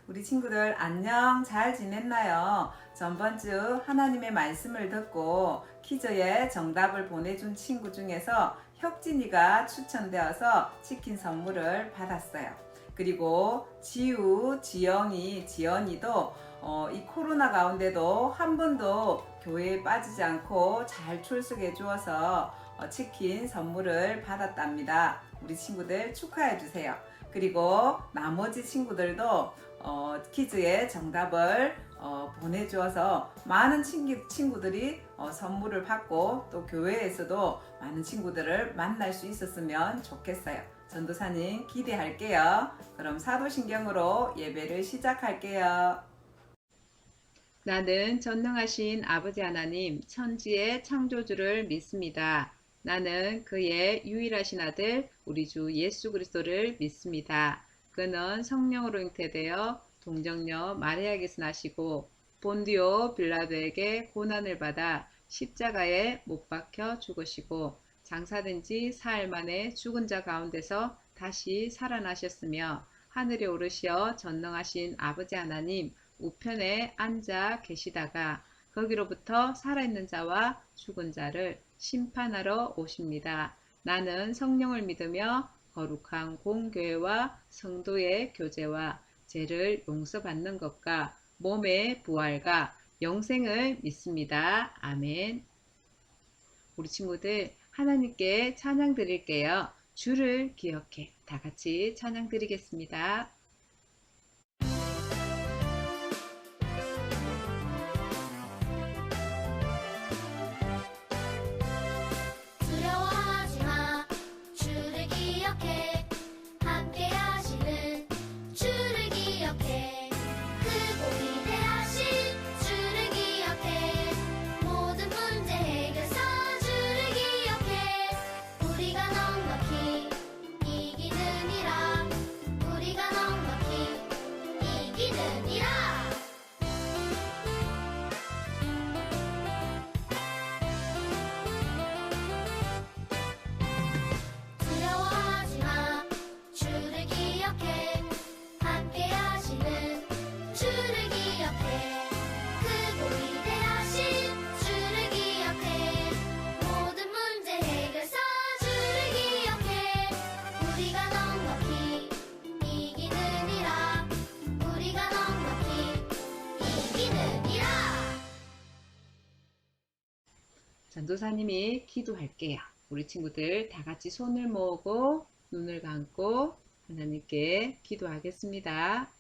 우리 친구들 안녕, 잘 지냈나요? 전번주 하나님의 말씀을 듣고 퀴즈에 정답을 보내준 친구 중에서 혁진이가 추천되어서 치킨 선물을 받았어요. 그리고 지우, 지영이, 지연이도 이 코로나 가운데도 한 번도 교회에 빠지지 않고 잘 출석해 주어서 치킨 선물을 받았답니다. 우리 친구들 축하해 주세요. 그리고 나머지 친구들도 퀴즈의 정답을 보내주어서 많은 친구들이 선물을 받고 또 교회에서도 많은 친구들을 만날 수 있었으면 좋겠어요. 전도사님 기대할게요. 그럼 사도신경으로 예배를 시작할게요. 나는 전능하신 아버지 하나님 천지의 창조주를 믿습니다. 나는 그의 유일하신 아들 우리 주 예수 그리스도를 믿습니다. 그는 성령으로 잉태되어 동정녀 마리아에게서 나시고 본디오 빌라도에게 고난을 받아 십자가에 못 박혀 죽으시고 장사된 지 사흘 만에 죽은 자 가운데서 다시 살아나셨으며 하늘에 오르시어 전능하신 아버지 하나님 우편에 앉아 계시다가 거기로부터 살아있는 자와 죽은 자를 심판하러 오십니다. 나는 성령을 믿으며 거룩한 공교회와 성도의 교제와 죄를 용서받는 것과 몸의 부활과 영생을 믿습니다. 아멘. 우리 친구들 하나님께 찬양 드릴게요. 주를 기억해 다 같이 찬양 드리겠습니다. 두려워하지 마. 주를 기억해. 함께 하시는 주를 기억해. 크고 위대하신 주를 기억해. 모든 문제 해결사 주를 기억해. 우리가 넉넉히 이기느니라. 우리가 넉넉히 이기느니라. 두려워하지 마. 주를 기억해. 함께 하시는 주를 기억해. 크고 위대하신 주를 기억해. 모든 문제 해결사 주를 기억해. 우리가 넉넉히 이기느니라. 우리가 넉넉히 이기느니라. 전도사님이 기도할게요. 우리 친구들 다 같이 손을 모으고 눈을 감고 하나님께 기도하겠습니다.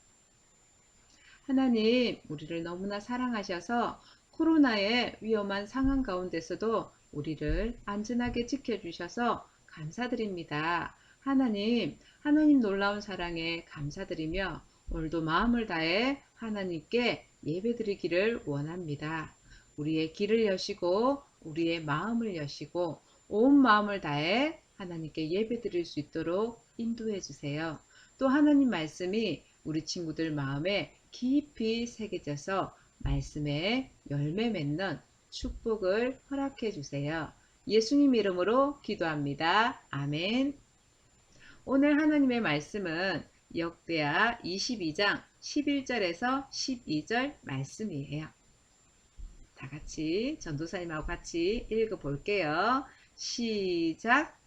하나님, 우리를 너무나 사랑하셔서 코로나의 위험한 상황 가운데서도 우리를 안전하게 지켜주셔서 감사드립니다. 하나님 놀라운 사랑에 감사드리며 오늘도 마음을 다해 하나님께 예배드리기를 원합니다. 우리의 길을 여시고 우리의 마음을 여시고 온 마음을 다해 하나님께 예배드릴 수 있도록 인도해 주세요. 또 하나님 말씀이 우리 친구들 마음에 깊이 새겨져서 말씀에 열매 맺는 축복을 허락해 주세요. 예수님 이름으로 기도합니다. 아멘. 오늘 하나님의 말씀은 역대하 22장 11절에서 12절 말씀이에요. 다 같이 전도사님하고 같이 읽어볼게요. 시작.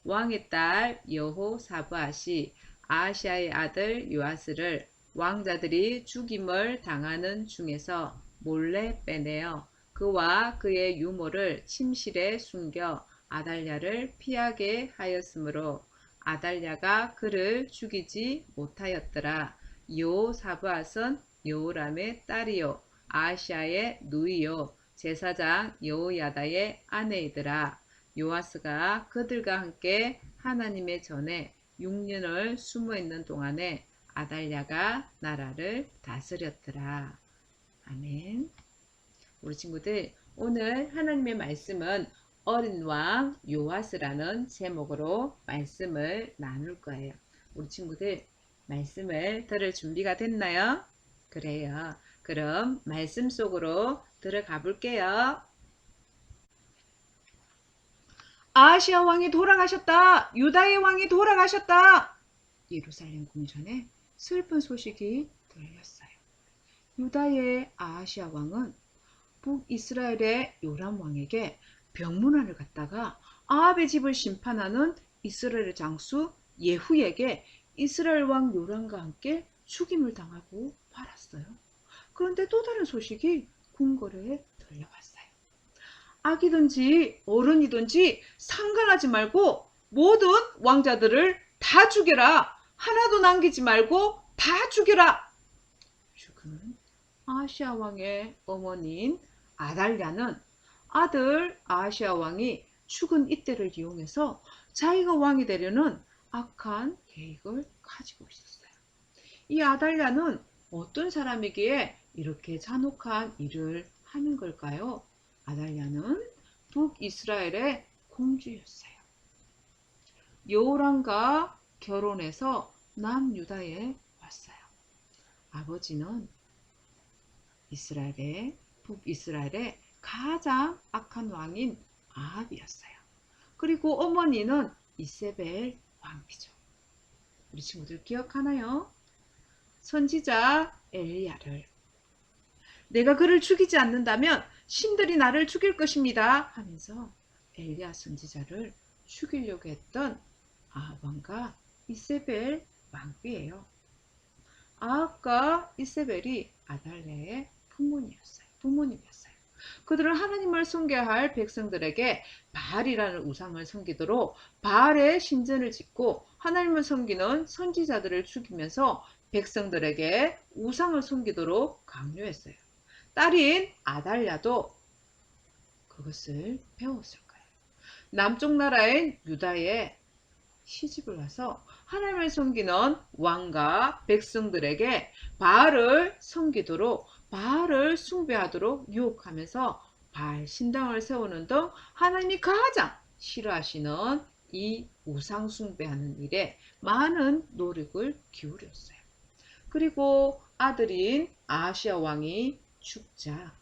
왕의 딸 여호사밧이 아하시아의 아들 요아스를 왕자들이 죽임을 당하는 중에서 몰래 빼내어 그와 그의 유모를 침실에 숨겨 아달랴를 피하게 하였으므로 아달랴가 그를 죽이지 못하였더라. 여호사밧은 여호람의 딸이요 아하시아의 누이요 제사장 여호야다의 아내이더라. 요아스가 그들과 함께 하나님의 전에 6년을 숨어있는 동안에 아달랴가 나라를 다스렸더라. 아멘. 우리 친구들 오늘 하나님의 말씀은 어린 왕 요아스라는 제목으로 말씀을 나눌 거예요. 우리 친구들 말씀을 들을 준비가 됐나요? 그래요. 그럼 말씀 속으로 들어가 볼게요. 아하시아 왕이 돌아가셨다. 유다의 왕이 돌아가셨다. 예루살렘 궁전에 슬픈 소식이 돌렸어요. 유다의 아하시아 왕은 북이스라엘의 요람 왕에게 병문안을 갖다가 아합의 집을 심판하는 이스라엘의 장수 예후에게 이스라엘 왕 요람과 함께 죽임을 당하고 말았어요. 그런데 또 다른 소식이 궁궐에 들려왔어요. 아기든지 어른이든지 상관하지 말고 모든 왕자들을 다 죽여라. 하나도 남기지 말고 다 죽여라. 죽은 아하시아 왕의 어머니인 아달랴는 아들 아하시아 왕이 죽은 이때를 이용해서 자기가 왕이 되려는 악한 계획을 가지고 있었어요. 이 아달랴는 어떤 사람이기에 이렇게 잔혹한 일을 하는 걸까요? 아달랴는 북이스라엘의 공주였어요. 여호람과 결혼해서 남유다에 왔어요. 아버지는 북이스라엘의 가장 악한 왕인 아합이었어요. 그리고 어머니는 이세벨 왕비죠. 우리 친구들 기억하나요? 선지자 엘리야를 내가 그를 죽이지 않는다면 신들이 나를 죽일 것입니다 하면서 엘리야 선지자를 죽이려고 했던 아합 왕과 이세벨 왕비예요. 아합과 이세벨이 아달랴의 부모님이었어요. 그들은 하나님을 섬겨야 할 백성들에게 바알이라는 우상을 섬기도록 바알의 신전을 짓고 하나님을 섬기는 선지자들을 죽이면서 백성들에게 우상을 섬기도록 강요했어요. 딸인 아달랴도 그것을 배웠을 거예요. 남쪽 나라인 유다에 시집을 와서 하나님을 섬기는 왕과 백성들에게 바알을 섬기도록 바알을 숭배하도록 유혹하면서 바알 신당을 세우는 등 하나님이 가장 싫어하시는 이 우상 숭배하는 일에 많은 노력을 기울였어요. 그리고 아들인 아하시아 왕이 죽자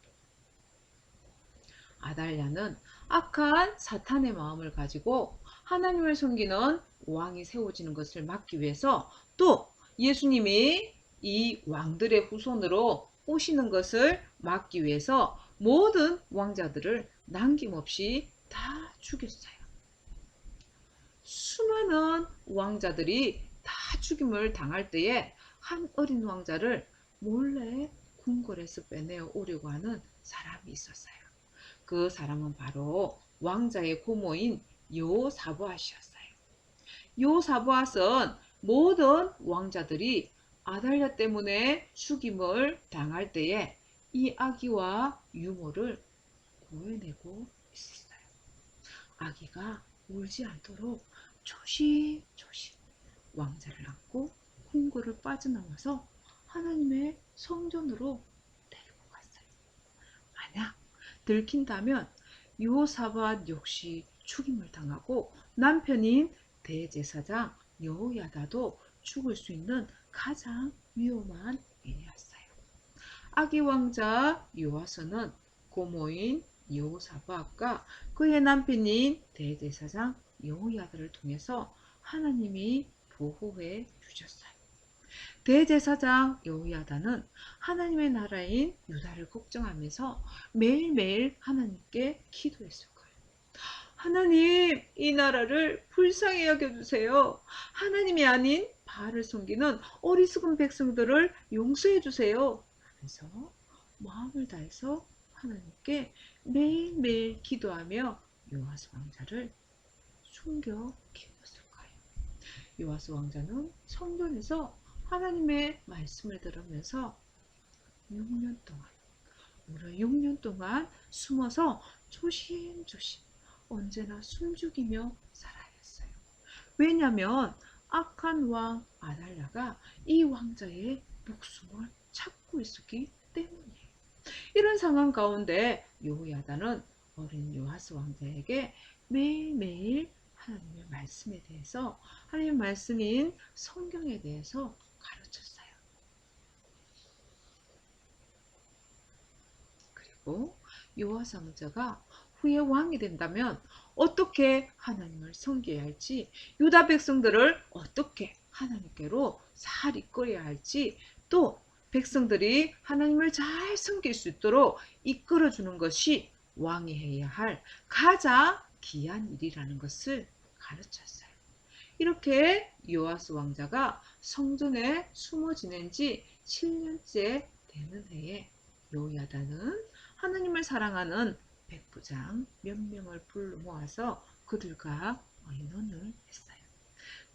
아달랴는 악한 사탄의 마음을 가지고 하나님을 섬기는 왕이 세워지는 것을 막기 위해서 또 예수님이 이 왕들의 후손으로 오시는 것을 막기 위해서 모든 왕자들을 남김없이 다 죽였어요. 수많은 왕자들이 다 죽임을 당할 때에 한 어린 왕자를 몰래 궁궐에서 빼내어 오려고 하는 사람이 있었어요. 그 사람은 바로 왕자의 고모인 여호사밧이었어요. 여호사밧은 모든 왕자들이 아달랴 때문에 죽임을 당할 때에 이 아기와 유모를 구해내고 있었어요. 아기가 울지 않도록 조심조심 왕자를 안고 궁궐을 빠져나와서 하나님의 성전으로 데리고 갔어요. 만약 들킨다면 여호사밧 역시 죽임을 당하고 남편인 대제사장 여호야다도 죽을 수 있는 가장 위험한 일이었어요. 아기 왕자 요아스는 고모인 여호사밧과 그의 남편인 대제사장 여호야다를 통해서 하나님이 보호해 주셨어요. 대제사장 여호야다는 하나님의 나라인 유다를 걱정하면서 매일매일 하나님께 기도했을 거예요. 하나님, 이 나라를 불쌍히 여겨주세요. 하나님이 아닌 바알을 섬기는 어리석은 백성들을 용서해 주세요 하면서 마음을 다해서 하나님께 매일매일 기도하며 요아스 왕자를 숨겨 키웠을 거예요. 요아스 왕자는 성전에서 하나님의 말씀을 들으면서 6년 동안 무려 6년 동안 숨어서 조심조심 언제나 숨죽이며 살아야 했어요. 왜냐하면 악한 왕 아달랴가 이 왕자의 목숨을 찾고 있었기 때문이에요. 이런 상황 가운데 여호야다는 어린 요아스 왕자에게 매일매일 하나님의 말씀에 대해서 하나님의 말씀인 성경에 대해서 가르쳤어요. 그리고 요아스 왕자가 후에 왕이 된다면 어떻게 하나님을 섬겨야 할지, 유다 백성들을 어떻게 하나님께로 잘 이끌어야 할지, 또 백성들이 하나님을 잘 섬길 수 있도록 이끌어주는 것이 왕이 해야 할 가장 귀한 일이라는 것을 가르쳤어요. 이렇게 요아스 왕자가 성전에 숨어 지낸 지 7년째 되는 해에 여호야다는 하나님을 사랑하는 백부장 몇 명을 불러 모아서 그들과 의논을 했어요.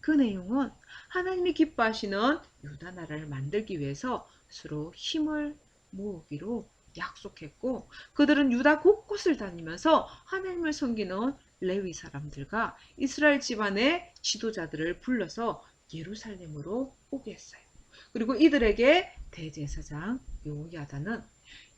그 내용은 하나님이 기뻐하시는 유다 나라를 만들기 위해서 서로 힘을 모으기로 약속했고, 그들은 유다 곳곳을 다니면서 하나님을 섬기는 레위 사람들과 이스라엘 집안의 지도자들을 불러서 예루살렘으로 오게 했어요. 그리고 이들에게 대제사장 여호야다는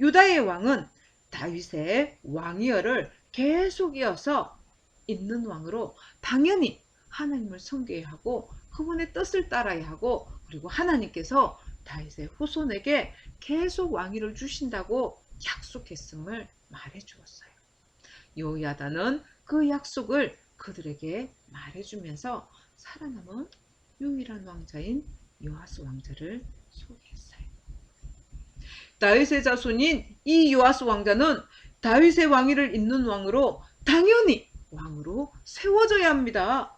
유다의 왕은 다윗의 왕위를 계속 이어서 있는 왕으로 당연히 하나님을 섬겨야 하고 그분의 뜻을 따라야 하고, 그리고 하나님께서 다윗의 후손에게 계속 왕위를 주신다고 약속했음을 말해 주었어요. 여호야다는 그 약속을 그들에게 말해주면서 살아남은 유일한 왕자인 요아스 왕자를 소개했어요. 다윗의 자손인 이 요아스 왕자는 다윗의 왕위를 잇는 왕으로 당연히 왕으로 세워져야 합니다.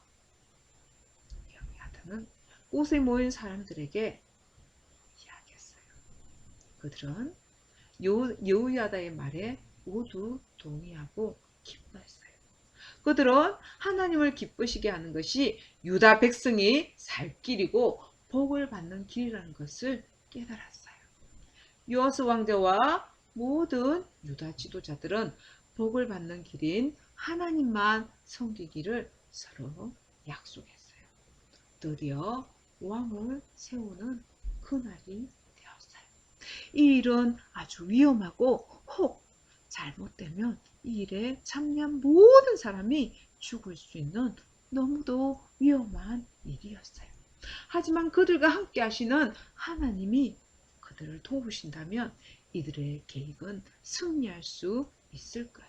여호야다는 곳에 모인 사람들에게 이야기했어요. 그들은 여호야다의 말에 모두 동의하고 기뻐했어요. 그들은 하나님을 기쁘시게 하는 것이 유다 백성이 살 길이고 복을 받는 길이라는 것을 깨달았어요. 요아스 왕자와 모든 유다 지도자들은 복을 받는 길인 하나님만 섬기기를 서로 약속했어요. 드디어 왕을 세우는 그날이 되었어요. 이 일은 아주 위험하고 혹 잘못되면 이 일에 참여한 모든 사람이 죽을 수 있는 너무도 위험한 일이었어요. 하지만 그들과 함께 하시는 하나님이 그들을 도우신다면 이들의 계획은 승리할 수 있을 거예요.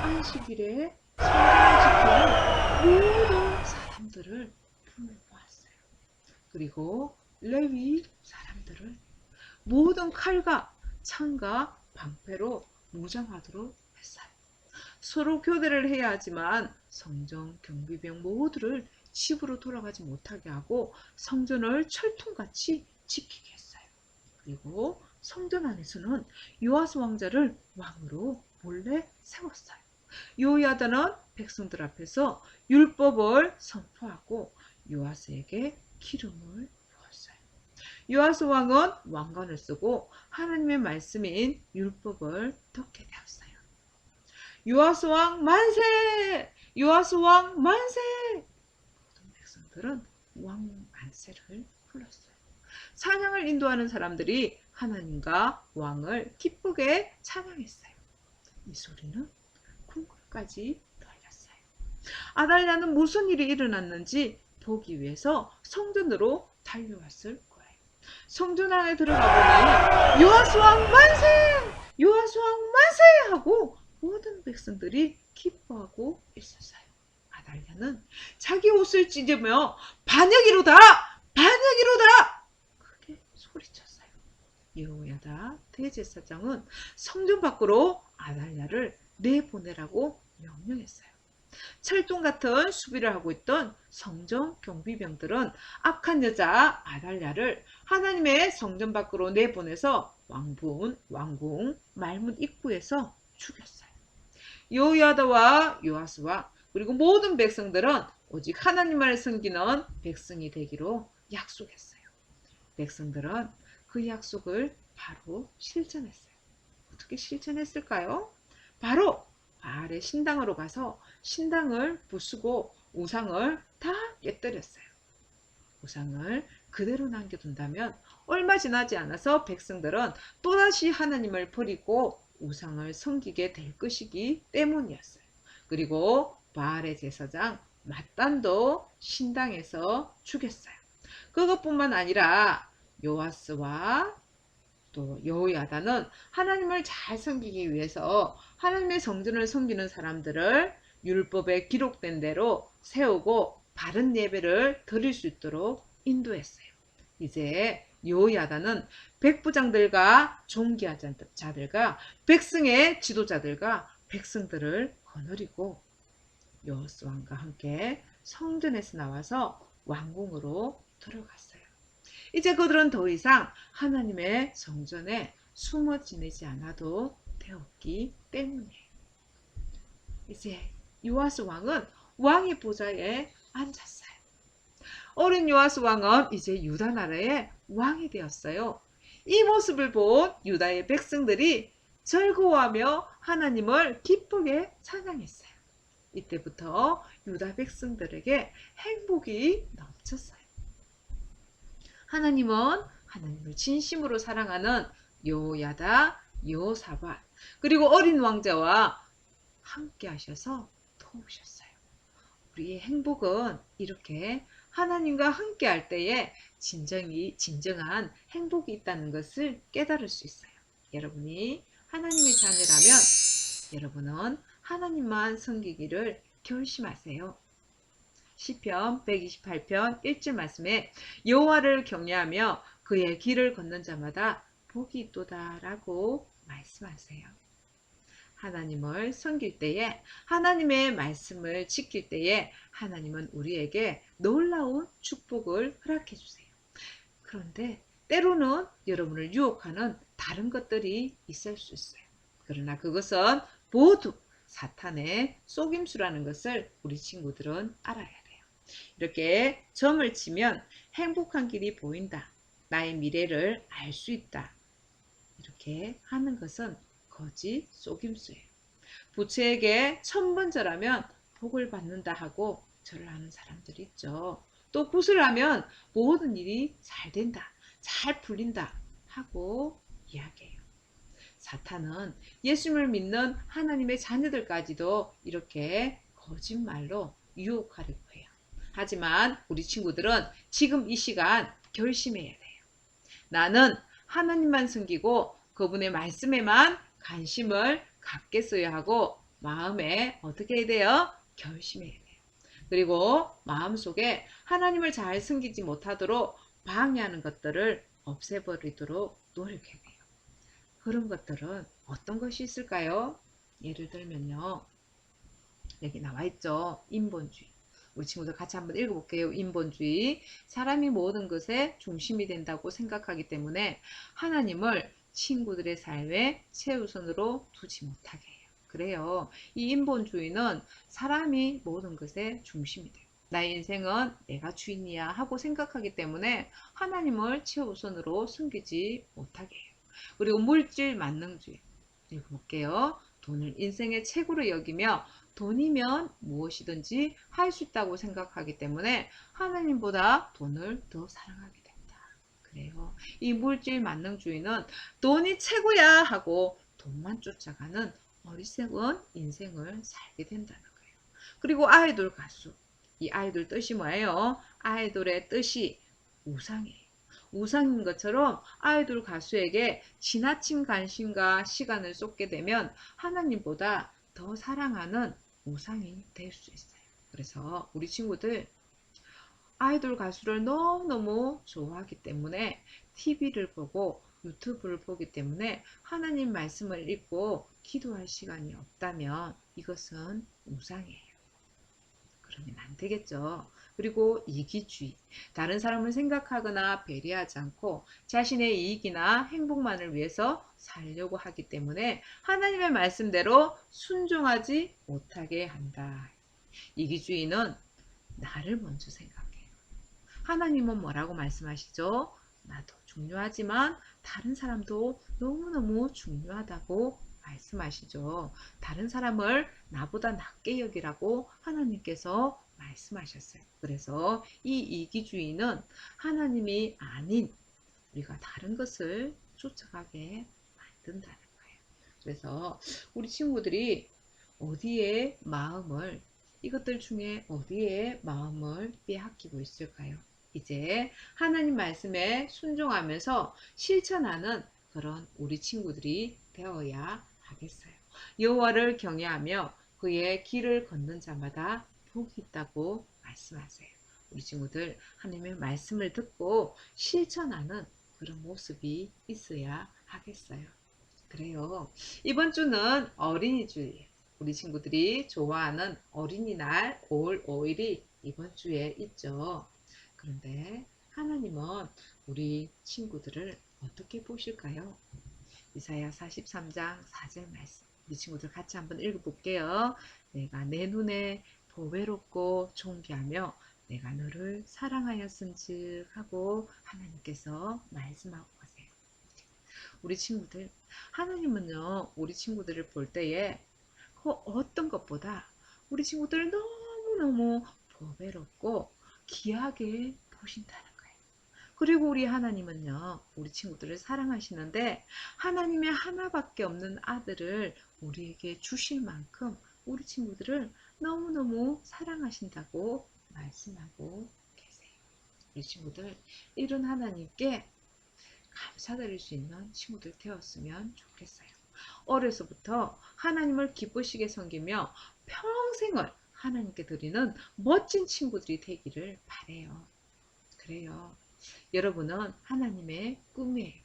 안식일에 성전을 지키는 모든 사람들을 불러모았어요. 그리고 레위 사람들을 모든 칼과 창과 방패로 무장하도록 했어요. 서로 교대를 해야 하지만 성전 경비병 모두를 집으로 돌아가지 못하게 하고 성전을 철통같이 지키게 했어요. 그리고 성전 안에서는 요아스 왕자를 왕으로 몰래 세웠어요. 여호야다는 백성들 앞에서 율법을 선포하고 요아스에게 기름을 부었어요. 요아스 왕은 왕관을 쓰고 하나님의 말씀인 율법을 듣게 되었어요. 요아스 왕 만세! 요아스 왕 만세! 모든 백성들은 왕 만세를 불렀어요. 찬양을 인도하는 사람들이 하나님과 왕을 기쁘게 찬양했어요. 이 소리는 궁궐까지 들렸어요. 아달랴는 무슨 일이 일어났는지 보기 위해서 성전으로 달려왔을 거예요. 성전 안에 들어가 보니 요아스 왕 만세! 요아스 왕 만세! 하고 모든 백성들이 기뻐하고 있었어요. 아달랴는 자기 옷을 찢으며 반역이로다! 반역이로다! 크게 소리쳤어요. 여호야다 대제사장은 성전 밖으로 아달랴를 내보내라고 명령했어요. 철동 같은 수비를 하고 있던 성전 경비병들은 악한 여자 아달랴를 하나님의 성전 밖으로 내보내서 왕궁 말문 입구에서 죽였어요. 여호야다와 요아스와 그리고 모든 백성들은 오직 하나님만을 섬기는 백성이 되기로 약속했어요. 백성들은 그 약속을 바로 실천했어요. 어떻게 실천했을까요? 바로 바알의 신당으로 가서 신당을 부수고 우상을 다 깨뜨렸어요. 우상을 그대로 남겨둔다면 얼마 지나지 않아서 백성들은 또다시 하나님을 버리고 우상을 섬기게 될 것이기 때문이었어요. 그리고 바알의 제사장 맏단도 신당에서 죽였어요. 그것뿐만 아니라 요아스와 또 여호야다는 하나님을 잘 섬기기 위해서 하나님의 성전을 섬기는 사람들을 율법에 기록된 대로 세우고 바른 예배를 드릴 수 있도록 인도했어요. 이제 여호야다는 백부장들과 종기자들과 백성의 지도자들과 백성들을 거느리고 여호수 왕과 함께 성전에서 나와서 왕궁으로 들어갔어요. 이제 그들은 더 이상 하나님의 성전에 숨어 지내지 않아도 되었기 때문이에요. 이제 요아스 왕은 왕의 보좌에 앉았어요. 어린 요아스 왕은 이제 유다 나라의 왕이 되었어요. 이 모습을 본 유다의 백성들이 즐거워하며 하나님을 기쁘게 찬양했어요. 이때부터 유다 백성들에게 행복이 넘쳤어요. 하나님은 하나님을 진심으로 사랑하는 여호야다, 여호사밧, 그리고 어린 왕자와 함께 하셔서 도우셨어요. 우리의 행복은 이렇게 하나님과 함께 할 때에 진정한 행복이 있다는 것을 깨달을 수 있어요. 여러분이 하나님의 자녀라면 여러분은 하나님만 섬기기를 결심하세요. 시편 128편 1절 말씀에 여호와를 경외하며 그의 길을 걷는 자마다 복이 있도다라고 말씀하세요. 하나님을 섬길 때에, 하나님의 말씀을 지킬 때에 하나님은 우리에게 놀라운 축복을 허락해 주세요. 그런데 때로는 여러분을 유혹하는 다른 것들이 있을 수 있어요. 그러나 그것은 모두 사탄의 속임수라는 것을 우리 친구들은 알아야 돼요. 이렇게 점을 치면 행복한 길이 보인다. 나의 미래를 알 수 있다. 이렇게 하는 것은 거짓 속임수예요. 부처에게 1000번 절하면 복을 받는다 하고 절을 하는 사람들이 있죠. 또 구슬하면 모든 일이 잘 된다, 잘 풀린다 하고 이야기해요. 사탄은 예수님을 믿는 하나님의 자녀들까지도 이렇게 거짓말로 유혹하려고 해요. 하지만 우리 친구들은 지금 이 시간 결심해야 돼요. 나는 하나님만 섬기고 그분의 말씀에만 관심을 갖겠어야 하고 마음에 어떻게 해야 돼요? 결심해야 돼요. 그리고 마음속에 하나님을 잘 섬기지 못하도록 방해하는 것들을 없애버리도록 노력해야 돼요. 그런 것들은 어떤 것이 있을까요? 예를 들면요. 여기 나와 있죠. 인본주의. 우리 친구들 같이 한번 읽어볼게요. 인본주의. 사람이 모든 것의 중심이 된다고 생각하기 때문에 하나님을 친구들의 삶에 최우선으로 두지 못하게 해요. 그래요. 이 인본주의는 사람이 모든 것의 중심이 돼요. 나의 인생은 내가 주인이야 하고 생각하기 때문에 하나님을 최우선으로 섬기지 못하게 해요. 그리고 물질 만능주의. 읽어볼게요. 돈을 인생의 최고로 여기며 돈이면 무엇이든지 할 수 있다고 생각하기 때문에 하나님보다 돈을 더 사랑하게 됩니다. 그래요. 이 물질 만능주의는 돈이 최고야 하고 돈만 쫓아가는 어리석은 인생을 살게 된다는 거예요. 그리고 아이돌 가수. 이 아이돌 뜻이 뭐예요? 아이돌의 뜻이 우상이에요. 우상인 것처럼 아이돌 가수에게 지나친 관심과 시간을 쏟게 되면 하나님보다 더 사랑하는 우상이 될 수 있어요. 그래서 우리 친구들 아이돌 가수를 너무너무 좋아하기 때문에 TV를 보고 유튜브를 보기 때문에 하나님 말씀을 읽고 기도할 시간이 없다면 이것은 우상이에요. 그러면 안 되겠죠. 그리고 이기주의. 다른 사람을 생각하거나 배려하지 않고 자신의 이익이나 행복만을 위해서 살려고 하기 때문에 하나님의 말씀대로 순종하지 못하게 한다. 이기주의는 나를 먼저 생각해요. 하나님은 뭐라고 말씀하시죠? 나도 중요하지만 다른 사람도 너무너무 중요하다고 말씀하시죠. 다른 사람을 나보다 낮게 여기라고 하나님께서 말씀하셨어요. 그래서 이 이기주의는 하나님이 아닌 우리가 다른 것을 쫓아가게 만든다는 거예요. 그래서 우리 친구들이 어디에 마음을, 이것들 중에 어디에 마음을 빼앗기고 있을까요? 이제 하나님 말씀에 순종하면서 실천하는 그런 우리 친구들이 되어야 하겠어요. 여호와를 경외하며 그의 길을 걷는 자마다 복이 있다고 말씀하세요. 우리 친구들 하나님의 말씀을 듣고 실천하는 그런 모습이 있어야 하겠어요. 그래요. 이번 주는 어린이주일. 우리 친구들이 좋아하는 어린이날 5월 5일이 이번 주에 있죠. 그런데 하나님은 우리 친구들을 어떻게 보실까요? 이사야 43장 4절 말씀. 우리 친구들 같이 한번 읽어볼게요. 내가 내 눈에 보배롭고 존귀하며 내가 너를 사랑하였은즉 하고 하나님께서 말씀하고 가세요. 우리 친구들, 하나님은요, 우리 친구들을 볼 때에 그 어떤 것보다 우리 친구들을 너무너무 보배롭고 귀하게 보신다는 거예요. 그리고 우리 하나님은요, 우리 친구들을 사랑하시는데 하나님의 하나밖에 없는 아들을 우리에게 주실 만큼 우리 친구들을 너무너무 사랑하신다고 말씀하고 계세요. 우리 친구들, 이런 하나님께 감사드릴 수 있는 친구들 되었으면 좋겠어요. 어려서부터 하나님을 기쁘시게 섬기며 평생을 하나님께 드리는 멋진 친구들이 되기를 바래요. 그래요. 여러분은 하나님의 꿈이에요.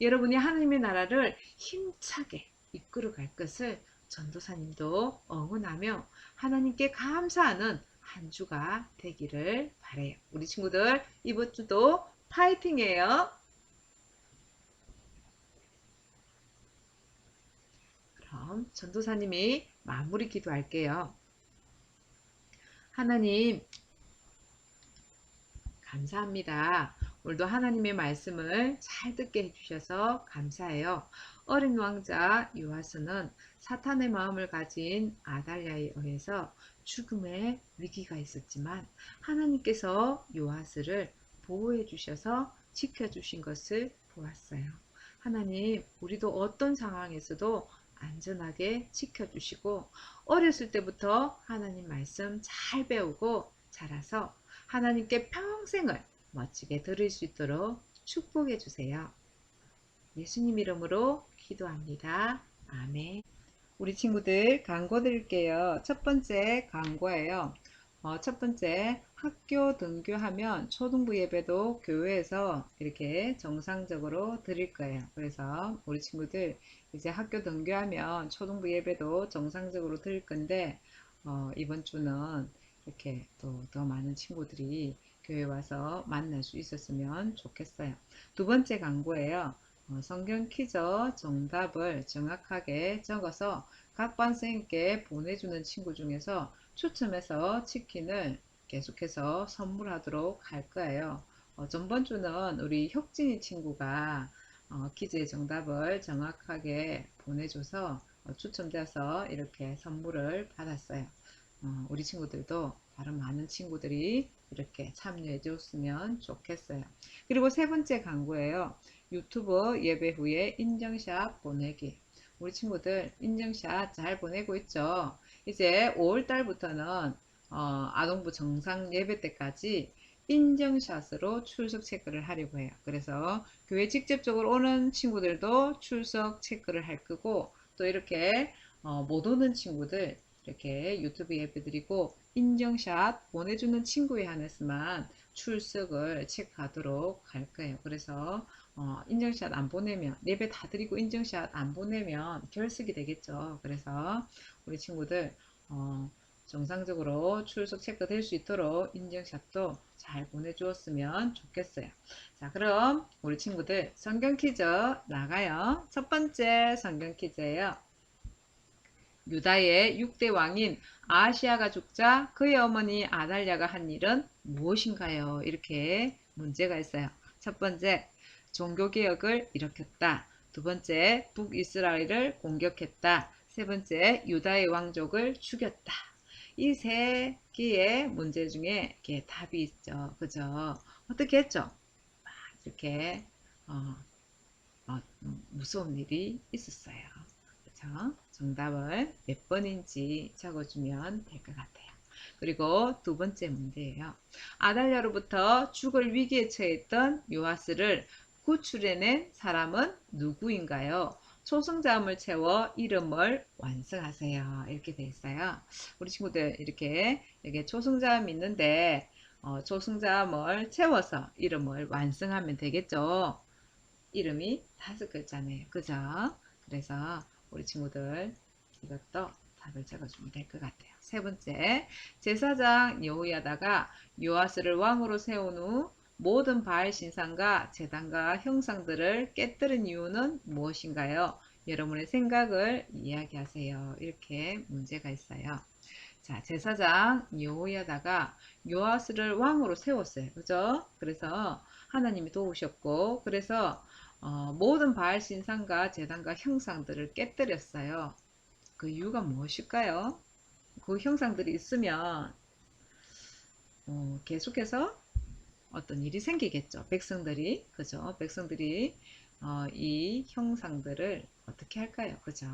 여러분이 하나님의 나라를 힘차게 이끌어갈 것을 전도사님도 응원하며 하나님께 감사하는 한 주가 되기를 바래요. 우리 친구들 이번 주도 파이팅이에요. 그럼 전도사님이 마무리 기도할게요. 하나님 감사합니다. 오늘도 하나님의 말씀을 잘 듣게 해주셔서 감사해요. 어린 왕자 요아스는 사탄의 마음을 가진 아달랴에 의해서 죽음의 위기가 있었지만 하나님께서 요아스를 보호해 주셔서 지켜주신 것을 보았어요. 하나님, 우리도 어떤 상황에서도 안전하게 지켜주시고 어렸을 때부터 하나님 말씀 잘 배우고 자라서 하나님께 평생을 멋지게 들을 수 있도록 축복해 주세요. 예수님 이름으로 기도합니다. 아멘. 우리 친구들 광고 드릴게요. 첫 번째 광고예요. 첫 번째, 학교 등교하면 초등부 예배도 교회에서 이렇게 정상적으로 드릴 거예요. 그래서 우리 친구들 이제 학교 등교하면 초등부 예배도 정상적으로 드릴 건데 이번 주는 이렇게 또 더 많은 친구들이 교회 와서 만날 수 있었으면 좋겠어요. 두 번째 광고예요. 성경 퀴즈 정답을 정확하게 적어서 각 반 선생님께 보내주는 친구 중에서 추첨해서 치킨을 계속해서 선물하도록 할 거예요. 전번 주는 우리 혁진이 친구가 퀴즈의 정답을 정확하게 보내줘서 추첨돼서 이렇게 선물을 받았어요. 우리 친구들도 다른 많은 친구들이 이렇게 참여해 줬으면 좋겠어요. 그리고 세 번째 광고예요. 유튜브 예배 후에 인증샷 보내기. 우리 친구들 인증샷 잘 보내고 있죠? 이제 5월달부터는 아동부 정상 예배 때까지 인증샷으로 출석 체크를 하려고 해요. 그래서 교회 직접적으로 오는 친구들도 출석 체크를 할 거고 또 이렇게 못 오는 친구들 이렇게 유튜브 예배 드리고 인증샷 보내주는 친구에 한해서만 출석을 체크하도록 할 거예요. 그래서 인증샷 안 보내면 예배 다 드리고 인증샷 안 보내면 결석이 되겠죠. 그래서 우리 친구들 정상적으로 출석 체크 될 수 있도록 인증샷도 잘 보내주었으면 좋겠어요. 자, 그럼 우리 친구들 성경 퀴즈 나가요. 첫 번째 성경 퀴즈예요. 유다의 6대 왕인 아하시아가 죽자 그의 어머니 아달랴가 한 일은 무엇인가요? 이렇게 문제가 있어요. 첫 번째, 종교개혁을 일으켰다. 두 번째, 북이스라엘을 공격했다. 세 번째, 유다의 왕족을 죽였다. 이 세 개의 문제 중에 이렇게 답이 있죠. 그죠? 어떻게 했죠? 이렇게 무서운 일이 있었어요. 그렇죠? 정답을 몇 번인지 적어주면 될 것 같아요. 그리고 두 번째 문제예요. 아달랴로부터 죽을 위기에 처했던 요아스를 구출해낸 사람은 누구인가요? 초승자음을 채워 이름을 완성하세요. 이렇게 돼 있어요. 우리 친구들 이렇게 초승자음이 있는데 초승자음을 채워서 이름을 완성하면 되겠죠. 이름이 5글자네요. 그죠? 그래서 우리 친구들 이것도 답을 적어주면 될 것 같아요. 세 번째, 제사장 여호야다가 요아스를 왕으로 세운 후 모든 바알 신상과 제단과 형상들을 깨뜨린 이유는 무엇인가요? 여러분의 생각을 이야기하세요. 이렇게 문제가 있어요. 자, 제사장 여호야다가 요아스를 왕으로 세웠어요. 그죠? 그래서 하나님이 도우셨고, 그래서 모든 바알 신상과 제단과 형상들을 깨뜨렸어요. 그 이유가 무엇일까요? 그 형상들이 있으면 계속해서 어떤 일이 생기겠죠. 백성들이, 그죠? 백성들이 이 형상들을 어떻게 할까요? 그죠?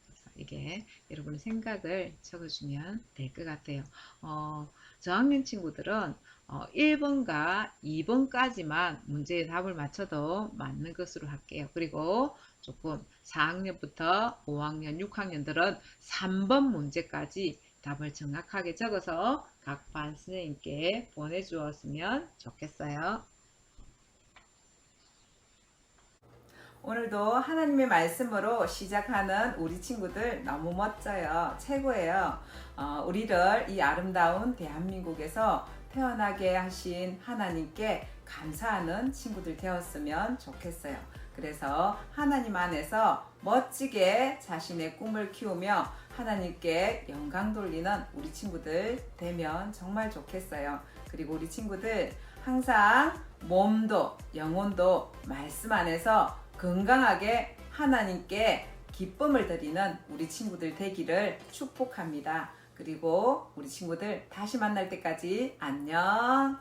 그래서 이게 여러분의 생각을 적어주면 될 것 같아요. 저학년 친구들은 1번과 2번까지만 문제의 답을 맞춰도 맞는 것으로 할게요. 그리고 조금 4학년부터 5학년, 6학년들은 3번 문제까지 답을 정확하게 적어서 각 반 선생님께 보내주었으면 좋겠어요. 오늘도 하나님의 말씀으로 시작하는 우리 친구들 너무 멋져요. 최고예요. 우리를 이 아름다운 대한민국에서 태어나게 하신 하나님께 감사하는 친구들 되었으면 좋겠어요. 그래서 하나님 안에서 멋지게 자신의 꿈을 키우며 하나님께 영광 돌리는 우리 친구들 되면 정말 좋겠어요. 그리고 우리 친구들 항상 몸도 영혼도 말씀 안에서 건강하게 하나님께 기쁨을 드리는 우리 친구들 되기를 축복합니다. 그리고 우리 친구들 다시 만날 때까지 안녕.